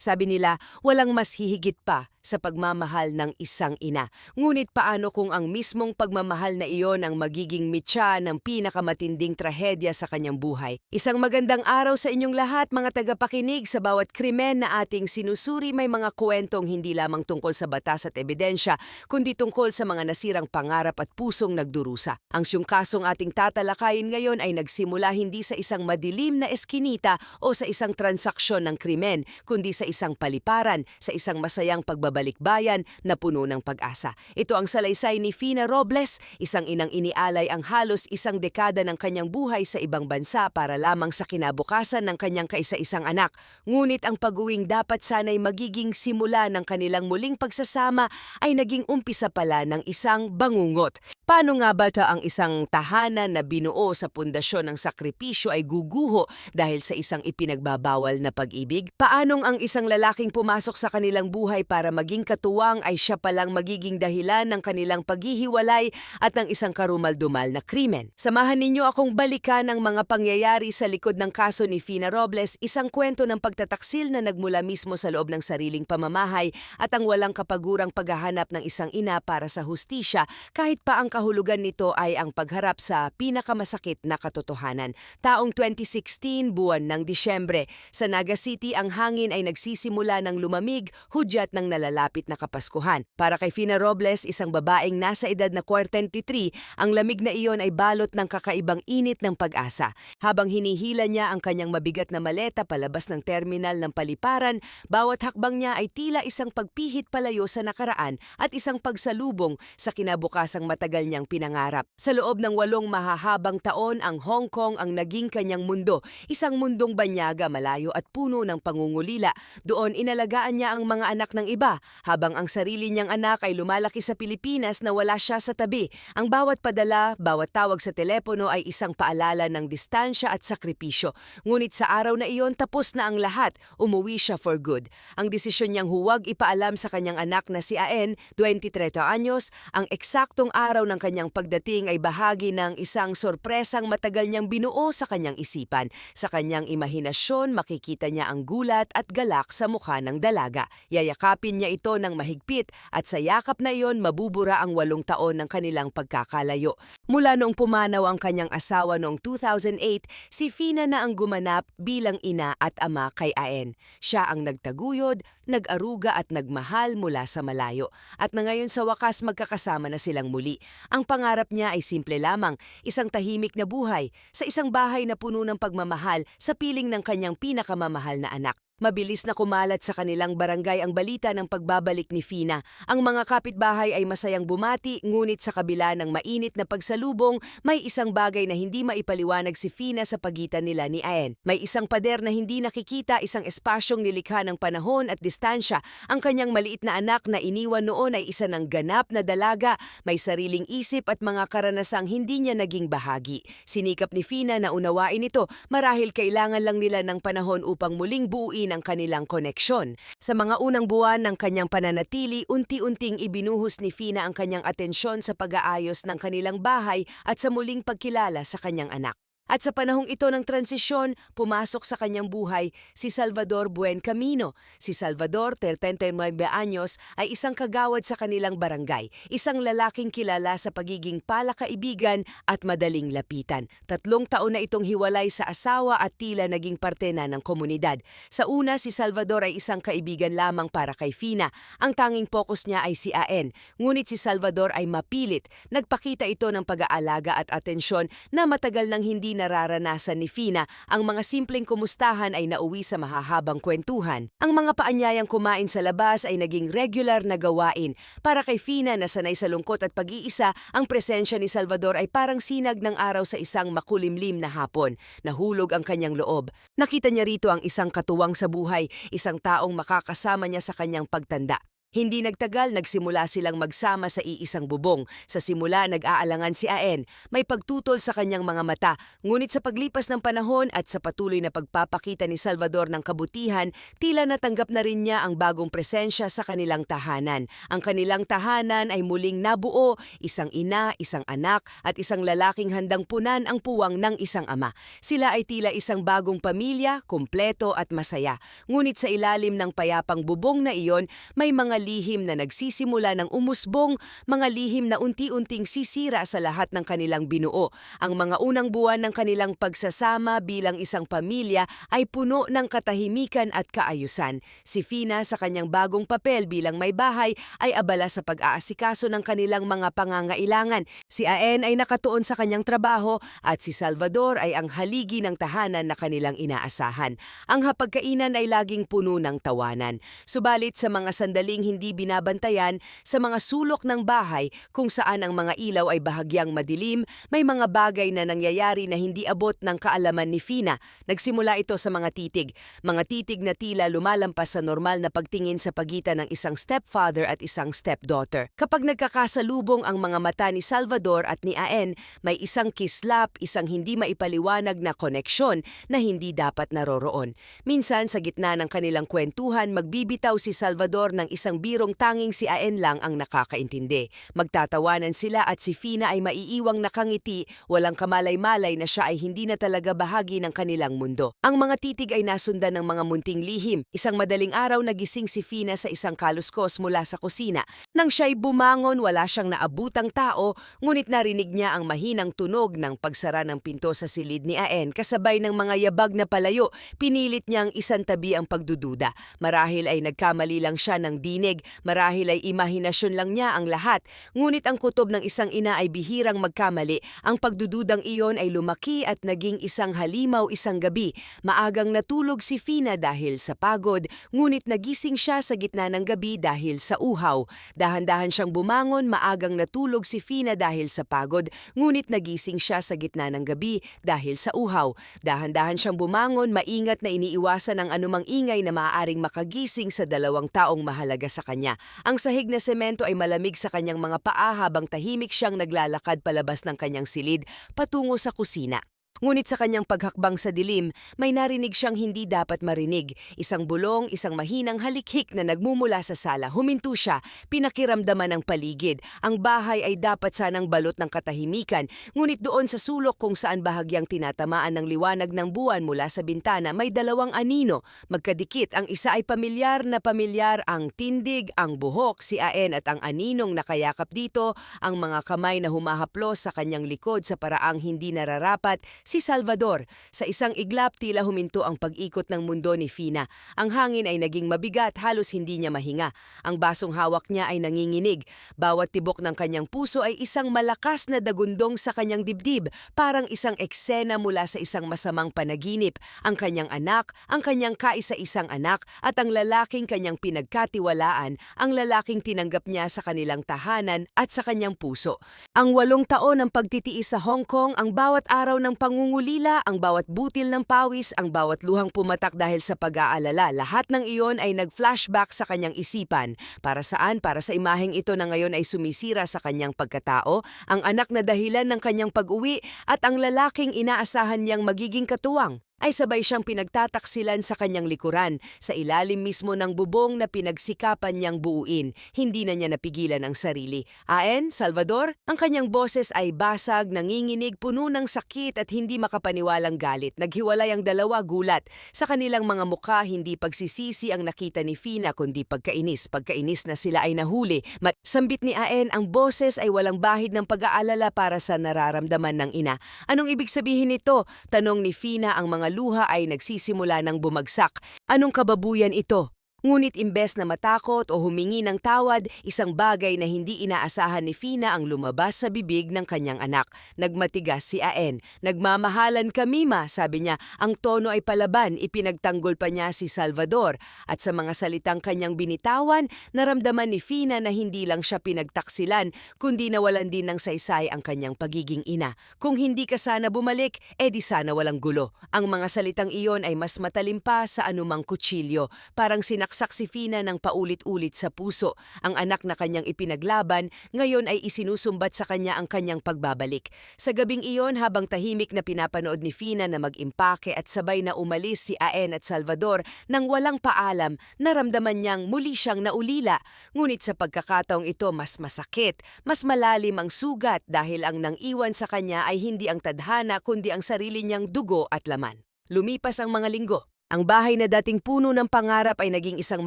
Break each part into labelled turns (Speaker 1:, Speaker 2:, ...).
Speaker 1: Sabi nila, walang mas hihigit pa sa pagmamahal ng isang ina. Ngunit paano kung ang mismong pagmamahal na iyon ang magiging mitya ng pinakamatinding trahedya sa kanyang buhay? Isang magandang araw sa inyong lahat, mga tagapakinig. Sa bawat krimen na ating sinusuri, may mga kwentong hindi lamang tungkol sa batas at ebidensya, kundi tungkol sa mga nasirang pangarap at pusong nagdurusa. Ang siyang kasong ating tatalakayin ngayon ay nagsimula hindi sa isang madilim na eskinita o sa isang transaksyon ng krimen, kundi sa isang paliparan, sa isang masayang pagbabalikbayan na puno ng pag-asa. Ito ang salaysay ni Fina Robles, isang inang inialay ang halos isang dekada ng kanyang buhay sa ibang bansa para lamang sa kinabukasan ng kanyang kaisa-isang anak. Ngunit ang pag-uwing dapat sana'y magiging simula ng kanilang muling pagsasama ay naging umpisa pala ng isang bangungot. Paano nga ba ito ang isang tahanan na binuo sa pundasyon ng sakripisyo ay guguho dahil sa isang ipinagbabawal na pag-ibig? Paanong ang isang lalaking pumasok sa kanilang buhay para maging katuwang ay siya palang magiging dahilan ng kanilang paghihiwalay at ng isang karumal-dumal na krimen? Samahan ninyo akong balikan ang mga pangyayari sa likod ng kaso ni Fina Robles, isang kwento ng pagtataksil na nagmula mismo sa loob ng sariling pamamahay at ang walang kapagurang paghahanap ng isang ina para sa hustisya, kahit pa ang kahulugan nito ay ang pagharap sa pinakamasakit na katotohanan. Taong 2016, buwan ng Disyembre, sa Naga City ang hangin ay nagsisimula ng lumamig, hudyat ng nalalapit na Kapaskuhan. Para kay Fina Robles, isang babaeng nasa edad na 43, ang lamig na iyon ay balot ng kakaibang init ng pag-asa. Habang hinihila niya ang kanyang mabigat na maleta palabas ng terminal ng paliparan, bawat hakbang niya ay tila isang pagpihit palayo sa nakaraan at isang pagsalubong sa kinabukasang matagal niyang pinangarap. Sa loob ng 8 mahahabang taon, ang Hong Kong ang naging kanyang mundo, isang mundong banyaga, malayo at puno ng pangungulila. Doon inalagaan niya ang mga anak ng iba, habang ang sarili niyang anak ay lumalaki sa Pilipinas na wala siya sa tabi. Ang bawat padala, bawat tawag sa telepono ay isang paalala ng distansya at sakripisyo. Ngunit sa araw na iyon, tapos na ang lahat, umuwi siya for good. Ang desisyon niyang huwag ipaalam sa kanyang anak na si Aen, 23 anyos, ang eksaktong araw ng kanyang pagdating ay bahagi ng isang sorpresang matagal niyang binuo sa kanyang isipan. Sa kanyang imahinasyon, makikita niya ang gulat at galak sa mukha ng dalaga. Yayakapin niya ito ng mahigpit at sa yakap na iyon mabubura ang 8 taon ng kanilang pagkakalayo. Mula noong pumanaw ang kanyang asawa noong 2008, si Fina na ang gumanap bilang ina at ama kay Aen. Siya ang nagtaguyod, nag-aruga at nagmahal mula sa malayo. At na ngayon sa wakas magkakasama na silang muli. Ang pangarap niya ay simple lamang, isang tahimik na buhay sa isang bahay na puno ng pagmamahal sa piling ng kanyang pinakamamahal na anak. Mabilis na kumalat sa kanilang barangay ang balita ng pagbabalik ni Fina. Ang mga kapitbahay ay masayang bumati, ngunit sa kabila ng mainit na pagsalubong, may isang bagay na hindi maipaliwanag si Fina sa pagitan nila ni Aen. May isang pader na hindi nakikita, isang espasyong nilikha ng panahon at distansya. Ang kanyang maliit na anak na iniwan noon ay isa ng ganap na dalaga, may sariling isip at mga karanasang hindi niya naging bahagi. Sinikap ni Fina na unawain ito, marahil kailangan lang nila ng panahon upang muling buuin ang kanilang koneksyon. Sa mga unang buwan ng kanyang pananatili, unti-unting ibinuhos ni Fina ang kanyang atensyon sa pag-aayos ng kanilang bahay at sa muling pagkilala sa kanyang anak. At sa panahong ito ng transisyon, pumasok sa kanyang buhay si Salvador Buen Camino. Si Salvador, 39 anyos, ay isang kagawad sa kanilang barangay, isang lalaking kilala sa pagiging palakaibigan at madaling lapitan. 3 taon na itong hiwalay sa asawa at tila naging parte na ng komunidad. Sa una, si Salvador ay isang kaibigan lamang para kay Fina. Ang tanging focus niya ay si Aen. Ngunit si Salvador ay mapilit. Nagpakita ito ng pag-aalaga at atensyon na matagal nang hindi nararanasan ni Fina. Ang mga simpleng kumustahan ay nauwi sa mahahabang kwentuhan. Ang mga paanyayang kumain sa labas ay naging regular na gawain. Para kay Fina na sanay sa lungkot at pag-iisa, ang presensya ni Salvador ay parang sinag ng araw sa isang makulimlim na hapon. Nahulog ang kanyang loob. Nakita niya rito ang isang katuwang sa buhay, isang taong makakasama niya sa kanyang pagtanda. Hindi nagtagal, nagsimula silang magsama sa iisang bubong. Sa simula, nag-aalangan si Aen. May pagtutol sa kanyang mga mata. Ngunit sa paglipas ng panahon at sa patuloy na pagpapakita ni Salvador ng kabutihan, tila natanggap na rin niya ang bagong presensya sa kanilang tahanan. Ang kanilang tahanan ay muling nabuo, isang ina, isang anak, at isang lalaking handang punan ang puwang ng isang ama. Sila ay tila isang bagong pamilya, kumpleto at masaya. Ngunit sa ilalim ng payapang bubong na iyon, may mga lihim na nagsisimula ng umusbong, mga lihim na unti-unting sisira sa lahat ng kanilang binuo. Ang mga unang buwan ng kanilang pagsasama bilang isang pamilya ay puno ng katahimikan at kaayusan. Si Fina sa kanyang bagong papel bilang may bahay ay abala sa pag-aasikaso ng kanilang mga pangangailangan. Si Aen ay nakatuon sa kanyang trabaho at si Salvador ay ang haligi ng tahanan na kanilang inaasahan. Ang hapagkainan ay laging puno ng tawanan. Subalit sa mga sandaling hindi binabantayan, sa mga sulok ng bahay kung saan ang mga ilaw ay bahagyang madilim, may mga bagay na nangyayari na hindi abot ng kaalaman ni Fina. Nagsimula ito sa mga titig na tila lumalampas sa normal na pagtingin sa pagitan ng isang stepfather at isang stepdaughter. Kapag nagkakasalubong ang mga mata ni Salvador at ni Aen, may isang kislap, isang hindi maipaliwanag na koneksyon na hindi dapat naroroon. Minsan sa gitna ng kanilang kwentuhan, magbibitaw si Salvador ng isang birong tanging si Aen lang ang nakakaintindi. Magtatawanan sila at si Fina ay maiiwang nakangiti, walang kamalay-malay na siya ay hindi na talaga bahagi ng kanilang mundo. Ang mga titig ay nasundan ng mga munting lihim. Isang madaling araw nagising si Fina sa isang kaluskos mula sa kusina. Nang siya'y bumangon, wala siyang naabutang tao, ngunit narinig niya ang mahinang tunog ng pagsara ng pinto sa silid ni Aen kasabay ng mga yabag na palayo. Pinilit niyang isantabi ang pagdududa. Marahil ay nagkamali lang siya ng dinig, marahil ay imahinasyon lang niya ang lahat. Ngunit ang kutob ng isang ina ay bihirang magkamali. Ang pagdududang iyon ay lumaki at naging isang halimaw isang gabi. Maagang natulog si Fina dahil sa pagod, ngunit nagising siya sa gitna ng gabi dahil sa uhaw. Dahan-dahan siyang bumangon, maagang natulog si Fina dahil sa pagod, ngunit nagising siya sa gitna ng gabi dahil sa uhaw. Dahan-dahan siyang bumangon, maingat na iniiwasan ang anumang ingay na maaaring makagising sa dalawang taong mahalaga sa kanya. Ang sahig na semento ay malamig sa kanyang mga paa habang tahimik siyang naglalakad palabas ng kanyang silid patungo sa kusina. Ngunit sa kanyang paghakbang sa dilim, may narinig siyang hindi dapat marinig. Isang bulong, isang mahinang halikhik na nagmumula sa sala. Huminto siya, pinakiramdaman ang paligid. Ang bahay ay dapat sanang balot ng katahimikan, ngunit doon sa sulok kung saan bahagyang tinatamaan ng liwanag ng buwan mula sa bintana, may dalawang anino. Magkadikit, ang isa ay pamilyar na pamilyar, ang tindig, ang buhok, si Aen at ang aninong nakayakap dito, ang mga kamay na humahaplos sa kanyang likod sa paraang hindi nararapat, si Salvador. Sa isang iglap, tila huminto ang pag-ikot ng mundo ni Fina. Ang hangin ay naging mabigat, halos hindi niya mahinga. Ang basong hawak niya ay nanginginig. Bawat tibok ng kanyang puso ay isang malakas na dagundong sa kanyang dibdib, parang isang eksena mula sa isang masamang panaginip. Ang kanyang anak, ang kanyang kaisa-isang anak, at ang lalaking kanyang pinagkatiwalaan, ang lalaking tinanggap niya sa kanilang tahanan at sa kanyang puso. Ang 8 taon ng pagtitiis sa Hong Kong, ang bawat araw ng pangungulila, ang bawat butil ng pawis, ang bawat luhang pumatak dahil sa pag-aalala. Lahat ng iyon ay nag-flashback sa kanyang isipan. Para saan? Para sa imaheng ito na ngayon ay sumisira sa kanyang pagkatao, ang anak na dahilan ng kanyang pag-uwi at ang lalaking inaasahan niyang magiging katuwang. Ay sabay siyang pinagtataksilan sa kanyang likuran, sa ilalim mismo ng bubong na pinagsikapan niyang buuin. Hindi na niya napigilan ang sarili. Aen, Salvador, ang kanyang boses ay basag, nanginginig, puno ng sakit at hindi makapaniwalang galit. Naghiwalay ang dalawa, gulat. Sa kanilang mga mukha, hindi pagsisisi ang nakita ni Fina kundi pagkainis. Pagkainis na sila ay nahuli. Sambit ni Aen, ang boses ay walang bahid ng pag-aalala para sa nararamdaman ng ina. Anong ibig sabihin nito? Tanong ni Fina, ang mga luha ay nagsisimula ng bumagsak. Anong kababuyan ito? Ngunit imbes na matakot o humingi ng tawad, isang bagay na hindi inaasahan ni Fina ang lumabas sa bibig ng kanyang anak. Nagmatigas si Aen. Nagmamahalan kami, ma, sabi niya. Ang tono ay palaban, ipinagtanggol pa niya si Salvador. At sa mga salitang kanyang binitawan, naramdaman ni Fina na hindi lang siya pinagtaksilan, kundi nawalan din ng saysay ang kanyang pagiging ina. Kung hindi ka sana bumalik, edi sana walang gulo. Ang mga salitang iyon ay mas matalim pa sa anumang kutsilyo. Parang Sinaksak si Fina ng paulit-ulit sa puso. Ang anak na kanyang ipinaglaban, ngayon ay isinusumbat sa kanya ang kanyang pagbabalik. Sa gabing iyon, habang tahimik na pinapanood ni Fina na mag-impake at sabay na umalis si Aen at Salvador nang walang paalam, naramdaman niyang muli siyang naulila. Ngunit sa pagkakataong ito, mas masakit, mas malalim ang sugat dahil ang nang-iwan sa kanya ay hindi ang tadhana kundi ang sarili niyang dugo at laman. Lumipas ang mga linggo. Ang bahay na dating puno ng pangarap ay naging isang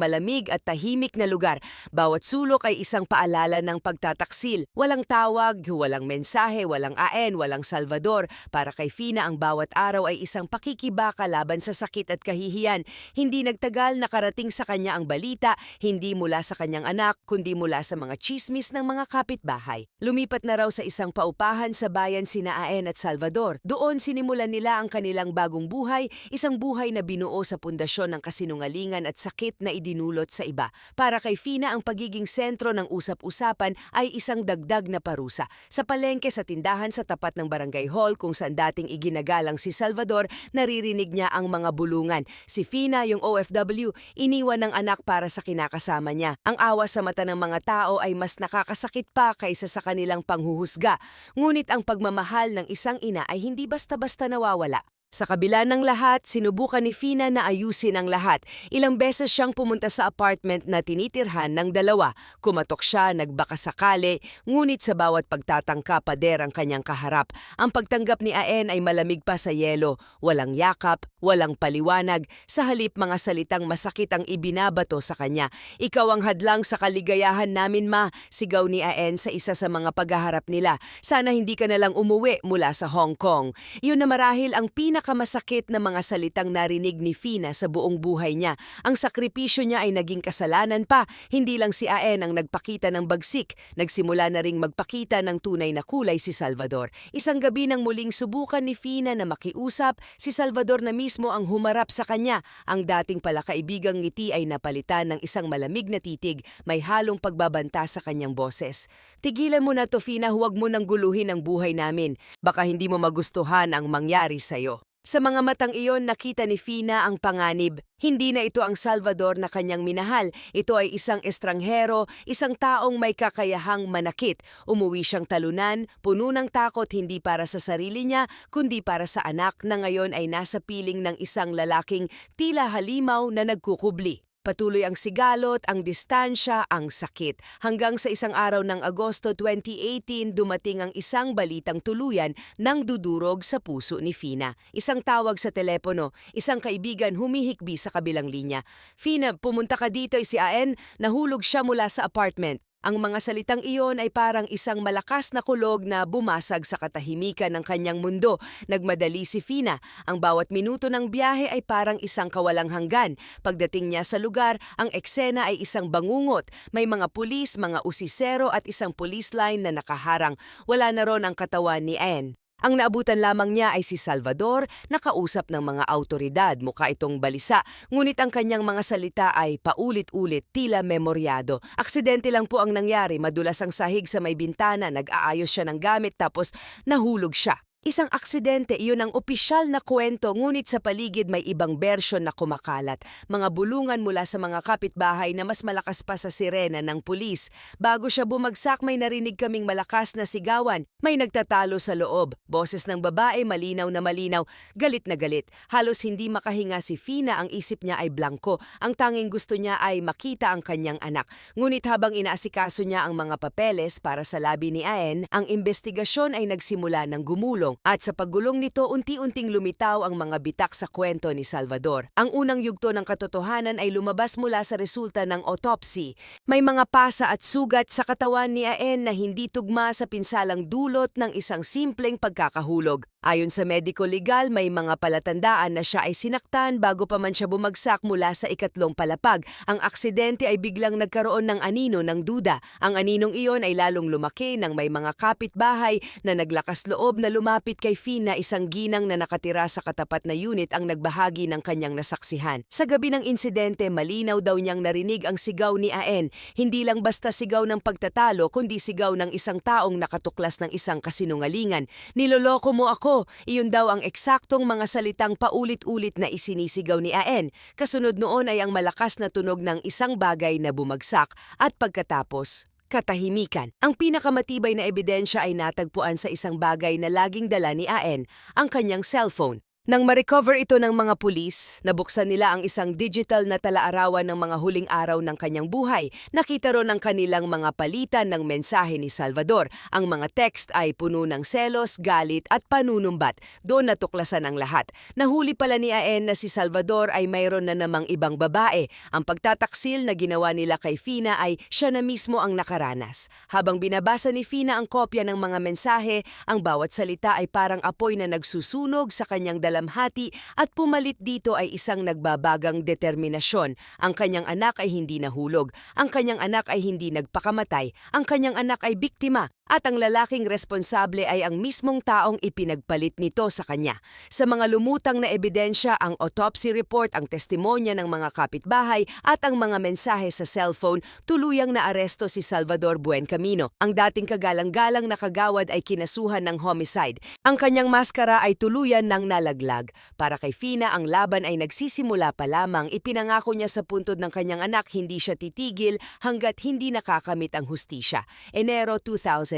Speaker 1: malamig at tahimik na lugar. Bawat sulok ay isang paalala ng pagtataksil. Walang tawag, walang mensahe, walang Aen, walang Salvador. Para kay Fina, ang bawat araw ay isang pakikibaka laban sa sakit at kahihiyan. Hindi nagtagal nakarating sa kanya ang balita, hindi mula sa kanyang anak, kundi mula sa mga tsismis ng mga kapitbahay. Lumipat na raw sa isang paupahan sa bayan sina Aen at Salvador. Doon sinimulan nila ang kanilang bagong buhay, isang buhay na binuo sa pundasyon ng kasinungalingan at sakit na idinulot sa iba. Para kay Fina, ang pagiging sentro ng usap-usapan ay isang dagdag na parusa. Sa palengke, sa tindahan, sa tapat ng barangay hall kung saan dating iginagalang si Salvador, naririnig niya ang mga bulungan. Si Fina, yung OFW, iniwan ng anak para sa kinakasama niya. Ang awa sa mata ng mga tao ay mas nakakasakit pa kaysa sa kanilang panghuhusga. Ngunit ang pagmamahal ng isang ina ay hindi basta-basta nawawala. Sa kabila ng lahat, sinubukan ni Fina na ayusin ang lahat. Ilang beses siyang pumunta sa apartment na tinitirhan ng dalawa. Kumatok siya, nagbakasakali, ngunit sa bawat pagtatangka pader ang kanyang kaharap. Ang pagtanggap ni Aen ay malamig pa sa yelo. Walang yakap, walang paliwanag. Sa halip, mga salitang masakit ang ibinabato sa kanya. "Ikaw ang hadlang sa kaligayahan namin, ma," sigaw ni Aen sa isa sa mga paghaharap nila. "Sana hindi ka na lang umuwi mula sa Hong Kong." Yun na marahil ang pinakamasakit na mga salitang narinig ni Fina sa buong buhay niya. Ang sakripisyo niya ay naging kasalanan pa. Hindi lang si Aen ang nagpakita ng bagsik. Nagsimula na ring magpakita ng tunay na kulay si Salvador. Isang gabi nang muling subukan ni Fina na makiusap, si Salvador na mismo ang humarap sa kanya. Ang dating palakaibigang ngiti ay napalitan ng isang malamig na titig, may halong pagbabanta sa kanyang boses. "Tigilan mo na to, Fina, huwag mo nang guluhin ang buhay namin. Baka hindi mo magustuhan ang mangyari sa'yo." Sa mga matang iyon, nakita ni Fina ang panganib. Hindi na ito ang Salvador na kanyang minahal. Ito ay isang estranghero, isang taong may kakayahang manakit. Umuwi siyang talunan, puno ng takot hindi para sa sarili niya, kundi para sa anak na ngayon ay nasa piling ng isang lalaking tila halimaw na nagkukubli. Patuloy ang sigalot, ang distansya, ang sakit. Hanggang sa isang araw ng Agosto 2018, dumating ang isang balitang tuluyan nang dudurog sa puso ni Fina. Isang tawag sa telepono, isang kaibigan humihikbi sa kabilang linya. "Fina, pumunta ka dito," si Aen. Nahulog siya mula sa apartment. Ang mga salitang iyon ay parang isang malakas na kulog na bumasag sa katahimikan ng kanyang mundo. Nagmadali si Fina. Ang bawat minuto ng biyahe ay parang isang kawalang hanggan. Pagdating niya sa lugar, ang eksena ay isang bangungot. May mga pulis, mga usisero at isang police line na nakaharang. Wala na ron ang katawan ni Aen. Ang naabutan lamang niya ay si Salvador, nakausap ng mga autoridad, mukha itong balisa, ngunit ang kanyang mga salita ay paulit-ulit, tila memoryado. Aksidente lang po ang nangyari, madulas ang sahig sa may bintana, nag-aayos siya ng gamit tapos nahulog siya. Isang aksidente, iyon ang opisyal na kwento, ngunit sa paligid may ibang bersyon na kumakalat. Mga bulungan mula sa mga kapitbahay na mas malakas pa sa sirena ng pulis. Bago siya bumagsak, may narinig kaming malakas na sigawan. May nagtatalo sa loob. Boses ng babae, malinaw na malinaw. Galit na galit. Halos hindi makahinga si Fina, ang isip niya ay blanko. Ang tanging gusto niya ay makita ang kanyang anak. Ngunit habang inaasikaso niya ang mga papeles para sa labi ni Aen, ang investigasyon ay nagsimula ng gumulong. At sa paggulong nito, unti-unting lumitaw ang mga bitak sa kwento ni Salvador. Ang unang yugto ng katotohanan ay lumabas mula sa resulta ng autopsy. May mga pasa at sugat sa katawan ni Aen na hindi tugma sa pinsalang dulot ng isang simpleng pagkakahulog. Ayon sa medico legal, may mga palatandaan na siya ay sinaktan bago pa man siya bumagsak mula sa ikatlong palapag. Ang aksidente ay biglang nagkaroon ng anino ng duda. Ang aninong iyon ay lalong lumaki nang may mga kapitbahay na naglakas loob na lumapit Malapit kay Fina, isang ginang na nakatira sa katapat na unit ang nagbahagi ng kanyang nasaksihan. Sa gabi ng insidente, malinaw daw niyang narinig ang sigaw ni Aen. Hindi lang basta sigaw ng pagtatalo, kundi sigaw ng isang taong nakatuklas ng isang kasinungalingan. "Niloloko mo ako." Iyon daw ang eksaktong mga salitang paulit-ulit na isinisigaw ni Aen. Kasunod noon ay ang malakas na tunog ng isang bagay na bumagsak at pagkatapos, katahimikan. Ang pinakamatibay na ebidensya ay natagpuan sa isang bagay na laging dala ni Aen, ang kanyang cellphone. Nang ma-recover ito ng mga pulis, nabuksan nila ang isang digital na talaarawan ng mga huling araw ng kanyang buhay. Nakita ron ang kanilang mga palitan ng mensahe ni Salvador. Ang mga text ay puno ng selos, galit at panunumbat. Doon natuklasan ang lahat. Nahuli pala ni Aen na si Salvador ay mayroon na namang ibang babae. Ang pagtataksil na ginawa nila kay Fina ay siya na mismo ang nakaranas. Habang binabasa ni Fina ang kopya ng mga mensahe, ang bawat salita ay parang apoy na nagsusunog sa kanyang dalamhati at pumalit dito ay isang nagbabagang determinasyon. Ang kanyang anak ay hindi nahulog. Ang kanyang anak ay hindi nagpakamatay. Ang kanyang anak ay biktima. At ang lalaking responsable ay ang mismong taong ipinagpalit nito sa kanya. Sa mga lumutang na ebidensya, ang autopsy report, ang testimonya ng mga kapitbahay at ang mga mensahe sa cellphone, tuluyang naaresto si Salvador Buencamino. Ang dating kagalang-galang na kagawad ay kinasuhan ng homicide. Ang kanyang maskara ay tuluyan ng nalaglag. Para kay Fina, ang laban ay nagsisimula pa lamang. Ipinangako niya sa puntod ng kanyang anak hindi siya titigil hanggat hindi nakakamit ang hustisya. Enero 2019,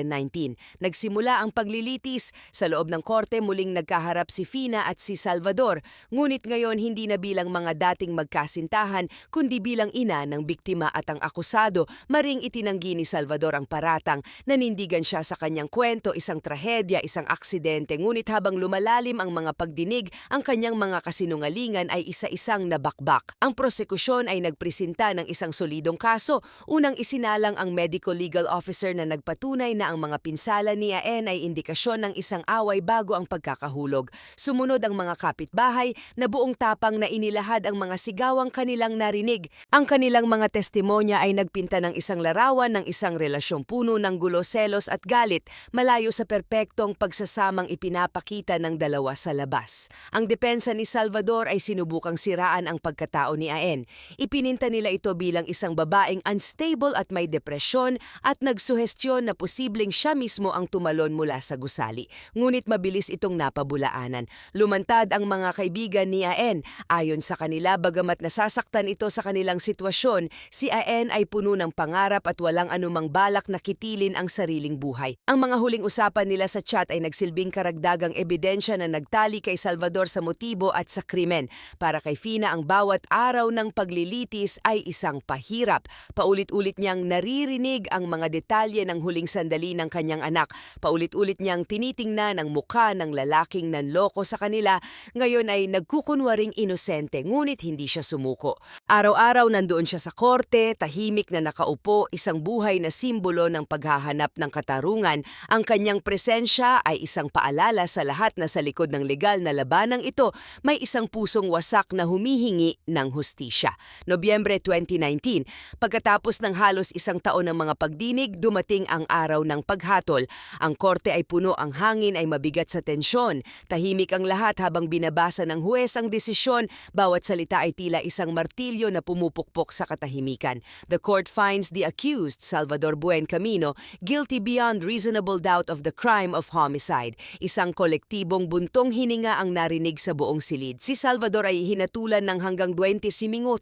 Speaker 1: nagsimula ang paglilitis. Sa loob ng korte, muling nagkaharap si Fina at si Salvador. Ngunit ngayon hindi na bilang mga dating magkasintahan, kundi bilang ina ng biktima at ang akusado. Maring itinanggi ni Salvador ang paratang. Nanindigan siya sa kanyang kwento, isang trahedya, isang aksidente. Ngunit habang lumalalim ang mga pagdinig, ang kanyang mga kasinungalingan ay isa-isang nabakbak. Ang prosekusyon ay nagpresenta ng isang solidong kaso. Unang isinalang ang medical legal officer na nagpatunay na ang mga pinsala ni Aen ay indikasyon ng isang away bago ang pagkakahulog. Sumunod ang mga kapitbahay na buong tapang na inilahad ang mga sigawang kanilang narinig. Ang kanilang mga testimonya ay nagpinta ng isang larawan ng isang relasyong puno ng gulo, selos at galit, malayo sa perpektong pagsasamang ipinapakita ng dalawa sa labas. Ang depensa ni Salvador ay sinubukang siraan ang pagkatao ni Aen. Ipininta nila ito bilang isang babaeng unstable at may depresyon at nagsuhestyon na posibleng siya mismo ang tumalon mula sa gusali. Ngunit mabilis itong napabulaanan. Lumantad ang mga kaibigan ni Aen. Ayon sa kanila, bagamat nasasaktan ito sa kanilang sitwasyon, si Aen ay puno ng pangarap at walang anumang balak na kitilin ang sariling buhay. Ang mga huling usapan nila sa chat ay nagsilbing karagdagang ebidensya na nagtali kay Salvador sa motibo at sa krimen. Para kay Fina, ang bawat araw ng paglilitis ay isang pahirap. Paulit-ulit niyang naririnig ang mga detalye ng huling sandali ng kanyang anak. Paulit-ulit niyang tinitingnan ang mukha ng lalaking nanloko sa kanila. Ngayon ay nagkukunwaring inosente, ngunit hindi siya sumuko. Araw-araw nandoon siya sa korte, tahimik na nakaupo, isang buhay na simbolo ng paghahanap ng katarungan. Ang kanyang presensya ay isang paalala sa lahat na sa likod ng legal na labanang ito, may isang pusong wasak na humihingi ng hustisya. Nobyembre 2019, pagkatapos ng halos isang taon ng mga pagdinig, dumating ang araw ng paghatol. Ang korte ay puno, ang hangin ay mabigat sa tensyon. Tahimik ang lahat habang binabasa ng huwes ang desisyon. Bawat salita ay tila isang martilyo na pumupukpok sa katahimikan. The court finds the accused, Salvador Buencamino, guilty beyond reasonable doubt of the crime of homicide. Isang kolektibong buntong hininga ang narinig sa buong silid. Si Salvador ay hinatulan ng hanggang 25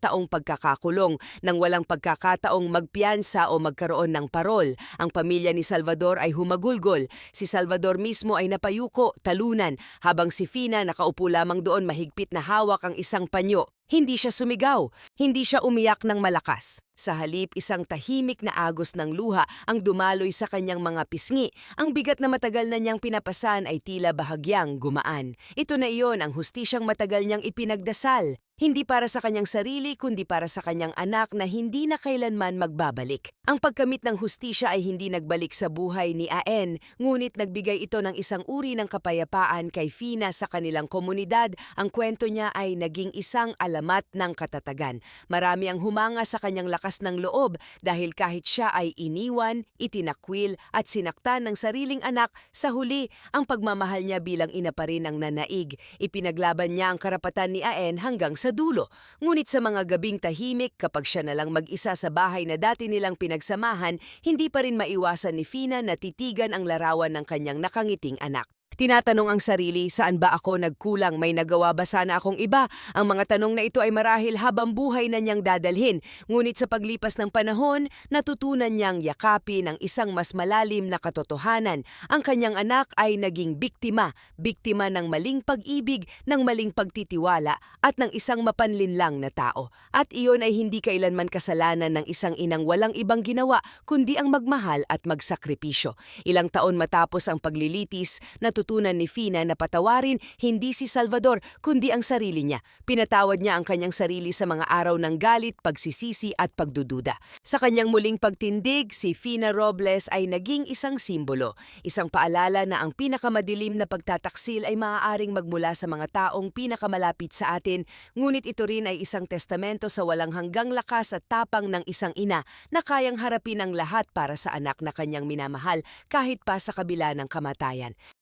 Speaker 1: taong pagkakakulong nang walang pagkakataong magpiyansa o magkaroon ng parol. Ang pamilya ni Salvador ay humagulgol. Si Salvador mismo ay napayuko, talunan, habang si Fina nakaupo lamang doon, mahigpit na hawak ang isang panyo. Hindi siya sumigaw, hindi siya umiyak ng malakas. Sa halip, isang tahimik na agos ng luha ang dumaloy sa kanyang mga pisngi. Ang bigat na matagal na niyang pinapasan ay tila bahagyang gumaan. Ito na iyon ang hustisyang matagal niyang ipinagdasal. Hindi para sa kanyang sarili, kundi para sa kanyang anak na hindi na kailanman magbabalik. Ang pagkamit ng hustisya ay hindi nagbalik sa buhay ni Aen, ngunit nagbigay ito ng isang uri ng kapayapaan kay Fina sa kanilang komunidad. Ang kwento niya ay naging isang alamat ng katatagan. Marami ang humanga sa kanyang lakas ng loob dahil kahit siya ay iniwan, itinakwil at sinaktan ng sariling anak, sa huli, ang pagmamahal niya bilang ina pa rin ang nanaig. Ipinaglaban niya ang karapatan ni Aen hanggang sa dulo. Ngunit sa mga gabing tahimik, kapag siya nalang mag-isa sa bahay na dati nilang pinagsamahan, hindi pa rin maiwasan ni Fina na titigan ang larawan ng kanyang nakangiting anak. Tinatanong ang sarili, saan ba ako nagkulang? May nagawa ba sana akong iba? Ang mga tanong na ito ay marahil habang buhay na niyang dadalhin. Ngunit sa paglipas ng panahon, natutunan niyang yakapin ang isang mas malalim na katotohanan. Ang kanyang anak ay naging biktima ng maling pag-ibig, ng maling pagtitiwala, at ng isang mapanlinlang na tao. At iyon ay hindi kailanman kasalanan ng isang inang walang ibang ginawa, kundi ang magmahal at magsakripisyo. Ilang taon matapos ang paglilitis, natutunan ni Fina na patawarin hindi si Salvador kundi ang sarili niya. Pinatawad niya ang kanyang sarili sa mga araw ng galit, pagsisisi at pagdududa. Sa kanyang muling pagtindig, si Fina Robles ay naging isang simbolo, isang paalala na ang pinakamadilim na pagtataksil ay maaaring magmula sa mga taong pinakamalapit sa atin, ngunit ito rin ay isang testamento sa walang hanggang lakas at tapang ng isang ina na kayang harapin ang lahat para sa anak na kanyang minamahal kahit pa sa kabila ng kamatayan.